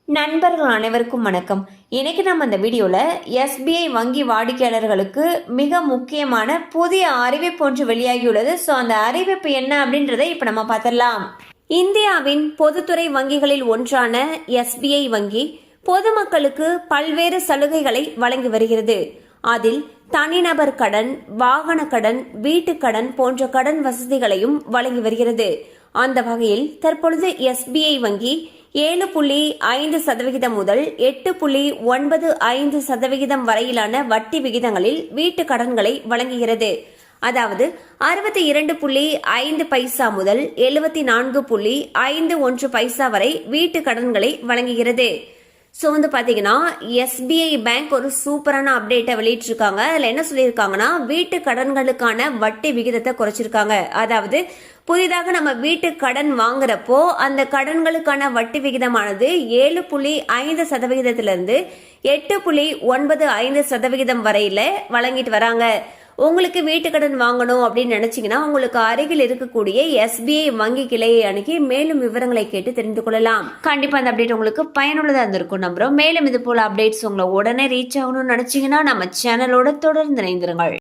நண்பர்கள் அனைவருக்கும் வணக்கம். இன்னைக்கு நம்ம இந்த வீடியோல எஸ்பிஐ வங்கி வாடிக்கையாளர்களுக்கு மிக முக்கியமான புதிய அறிவிப்பு ஒன்று வெளியாகியுள்ளது. ஸோ அந்த அறிவிப்பு என்ன அப்படின்றத இப்ப நம்ம பார்த்துடலாம். இந்தியாவின் பொதுத்துறை வங்கிகளில் ஒன்றான எஸ்பிஐ வங்கி பொதுமக்களுக்கு பல்வேறு சலுகைகளை வழங்கி வருகிறது. அதில் தனிநபர் கடன், வாகன கடன், வீட்டுக் கடன் போன்ற கடன் வசதிகளையும் வழங்கி வருகிறது. அந்த வகையில் தற்பொழுது எஸ்பிஐ வங்கி 7.5% முதல் 8.95% வரையிலான வட்டி விகிதங்களில் வீட்டு கடன்களை வழங்குகிறது. அதாவது 62.5 பைசா முதல் 74.51 பைசா வரை வீட்டு கடன்களை வழங்குகிறது. ஸோ பாத்தீங்கன்னா எஸ்பிஐ பேங்க் ஒரு சூப்பரான அப்டேட்டை வெளியிட்டிருக்காங்க. அதில் என்ன சொல்லியிருக்காங்கன்னா, வீட்டு கடன்களுக்கான வட்டி விகிதத்தை குறைச்சிருக்காங்க. அதாவது புதிதாக நம்ம வீட்டு கடன் வாங்குறப்போ அந்த கடன்களுக்கான வட்டி விகிதமானது 7.5%லிருந்து 8.95% வரையில வழங்கிட்டு வராங்க. உங்களுக்கு வீட்டு கடன் வாங்கணும் அப்படின்னு நினைச்சீங்கன்னா உங்களுக்கு அருகில் இருக்கக்கூடிய எஸ்பிஐ வங்கி கிளையை அணுகி மேலும் விவரங்களை கேட்டு தெரிந்து கொள்ளலாம். கண்டிப்பா அந்த அப்டேட் உங்களுக்கு பயனுள்ளதா இருந்திருக்கும் நம்புறோம். மேலும் இது போல அப்டேட்ஸ் உங்களை உடனே ரீச் ஆகணும்னு நினைச்சீங்கன்னா நம்ம சேனலோட தொடர்ந்து இணைந்திருங்கள்.